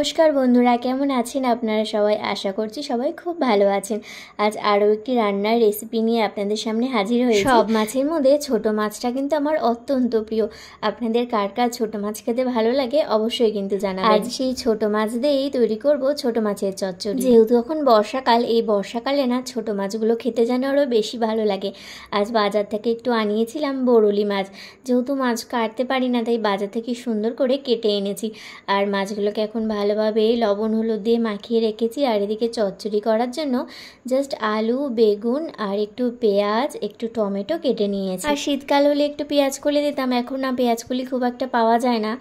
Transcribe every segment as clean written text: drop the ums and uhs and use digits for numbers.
नमस्कार बंधुरा केमन आছেন আপনারা সবাই आशा করছি সবাই খুব ভালো আছেন। আজ আরও একটি রান্নার রেসিপি নিয়ে আপনাদের সামনে হাজির হয়েছি। সব মাছের মধ্যে ছোট মাছটা কিন্তু আমার অত্যন্ত প্রিয়। আপনাদের কার কার ছোট মাছ খেতে ভালো লাগে অবশ্যই কিন্তু জানাবেন। আজ সেই ছোট মাছ দিয়েই তৈরি করব ছোট মাছের চচ্চড়ি। যেহেতু এখন বর্ষাকাল, এই বর্ষাকালে না ছোট মাছগুলো খেতে যেন আরও বেশি ভালো লাগে। আজ বাজার থেকে একটু আনিয়েছিলাম বরলি মাছ। যেহেতু মাছ কাটতে পারি না তাই বাজার থেকে সুন্দর করে কেটে এনেছি। আর মাছগুলোকে এখন ভালোভাবে লবণ হলুদ দিয়ে মাখিয়ে রেখেছি। আর এদিকে চচ্চড়ি করার জন্য জাস্ট আলু, বেগুন আর একটু পেঁয়াজ, একটু টমেটো কেটে নিয়েছি। আর শীতকাল হলে একটু পেঁয়াজ কলি দিতাম, এখন না পেঁয়াজ কলি খুব একটা পাওয়া যায় না,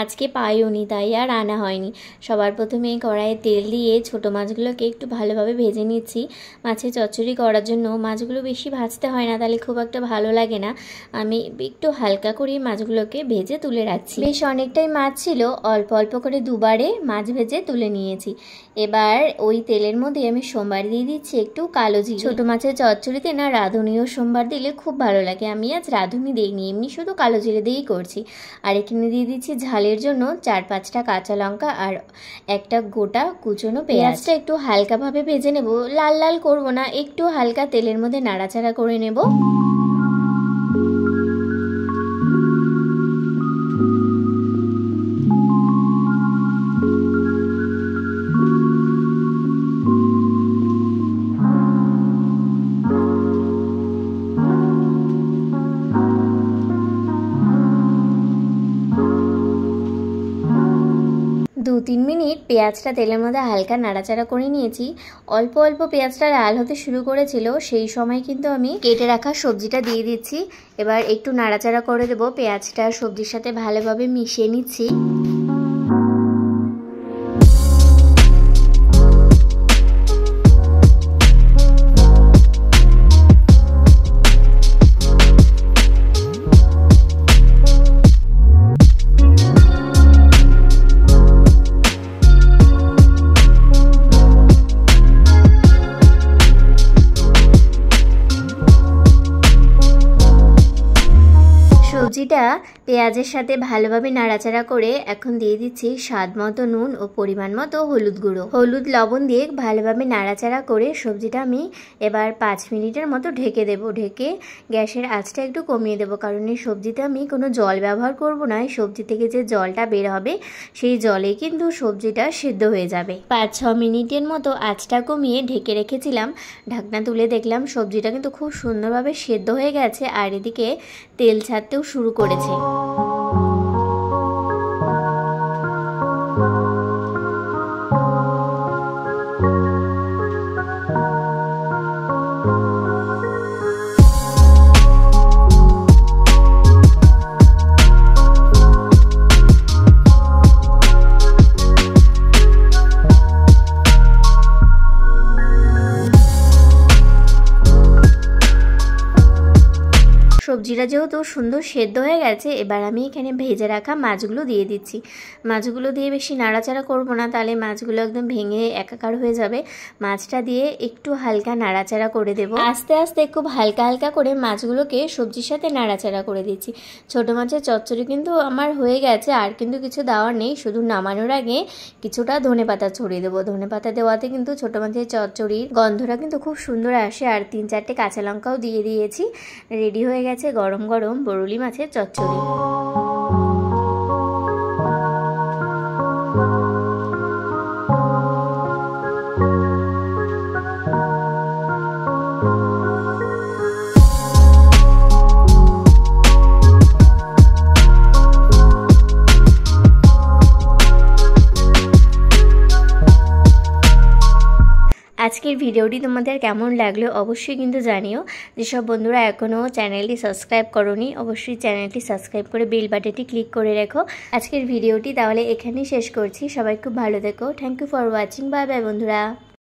আজকে পাইওনি তাই আর আনা হয়নি। সবার প্রথমে কড়াইয়ে তেল দিয়ে ছোট মাছগুলোকে একটু ভালোভাবে ভেজে নিচ্ছি। মাছের চচ্চড়ি করার জন্য মাছগুলো বেশি ভাজতে হয় না, তাহলে খুব একটা ভালো লাগে না। আমি একটু হালকা করে মাছগুলোকে ভেজে তুলে রাখছি। বেশ অনেকটাই মাছ ছিল, অল্প অল্প করে দুবারে মাছ ভেজে তুলে নিয়েছি। এবার ওই তেলের মধ্যে আমি সোমবার দিয়ে দিচ্ছি একটু কালো জিরে। ছোট মাছের চচ্চড়িতে না রাঁধুনিও সোমবার দিলে খুব ভালো লাগে। আমি আজ রাঁধুনি দিইনি, এমনি শুধু কালো জিরে দিয়েই করছি। আর এখানে দিয়ে দিচ্ছি ঝালের জন্য 4-5টা কাঁচা লঙ্কা আর একটা গোটা কুচনো পেঁয়াজটা একটু হালকাভাবে ভেজে নেব, লাল লাল করব না, একটু হালকা তেলের মধ্যে নাড়াচাড়া করে নেব। দু-তিন মিনিট পেঁয়াজটা তেলের মধ্যে হালকা নাড়াচাড়া করে নিয়েছি। অল্প অল্প পেঁয়াজটা লাল হতে শুরু করেছিল, সেই সময় কিন্তু আমি কেটে রাখা সবজিটা দিয়ে দিচ্ছি। এবার একটু নাড়াচাড়া করে দেবো, পেঁয়াজটা সবজির সাথে ভালোভাবে মিশিয়ে নিচ্ছি। সবজিটা পেঁয়াজের সাথে ভালোভাবে নাড়াচাড়া করে এখন দিয়ে দিচ্ছি স্বাদ মতো নুন ও পরিমাণ মতো হলুদ গুঁড়ো। হলুদ লবণ দিয়ে ভালোভাবে নাড়াচাড়া করে সবজিটা আমি এবার 5 মিনিটের মতো ঢেকে দেব। ঢেকে গ্যাসের আঁচটা একটু কমিয়ে দেবো, কারণ এই সবজিতে আমি কোনো জল ব্যবহার করব না। এই সবজি থেকে যে জলটা বের হবে সেই জলে কিন্তু সবজিটা সিদ্ধ হয়ে যাবে। 5-6 মিনিটের মতো আঁচটা কমিয়ে ঢেকে রেখেছিলাম। ঢাকনা তুলে দেখলাম সবজিটা কিন্তু খুব সুন্দরভাবে সিদ্ধ হয়ে গেছে আর এদিকে তেল ছাড়তেও শুরু করেছে। সবজিটা যেহেতু সুন্দর সেদ্ধ হয়ে গেছে, এবার আমি এখানে ভেজে রাখা মাছগুলো দিয়ে দিচ্ছি। মাছগুলো দিয়ে বেশি নাড়াচাড়া করব না, তাহলে মাছগুলো একদম ভেঙে একাকার হয়ে যাবে। মাছটা দিয়ে একটু হালকা নাড়াচাড়া করে দেব। আস্তে আস্তে খুব হালকা হালকা করে মাছগুলোকে সবজির সাথে নাড়াচাড়া করে দিচ্ছি। ছোট মাছের চচ্চড়ি কিন্তু আমার হয়ে গেছে, আর কিন্তু কিছু দেওয়ার নেই। শুধু নামানোর আগে কিছুটা ধনেপাতা ছড়িয়ে দেবো। ধনেপাতা দেওয়াতে কিন্তু ছোট মাছের চচ্চড়ির গন্ধটা কিন্তু খুব সুন্দর আসে। আর 3-4টে কাঁচা লঙ্কাও দিয়ে দিয়েছি। রেডি হয়ে গেছে গরম গরম বরলি মাছের চচ্চড়ি। আজকের ভিডিওটি তোমাদের কেমন লাগলো অবশ্যই কিন্তু জানিও। যেসব বন্ধুরা এখনও চ্যানেলটি সাবস্ক্রাইব করোনি অবশ্যই চ্যানেলটি সাবস্ক্রাইব করে বেল বাটনটি ক্লিক করে রেখো। আজকের ভিডিওটি তাহলে এখানেই শেষ করছি। সবাই খুব ভালো থেকো। Thank you for watching. Bye bye বন্ধুরা।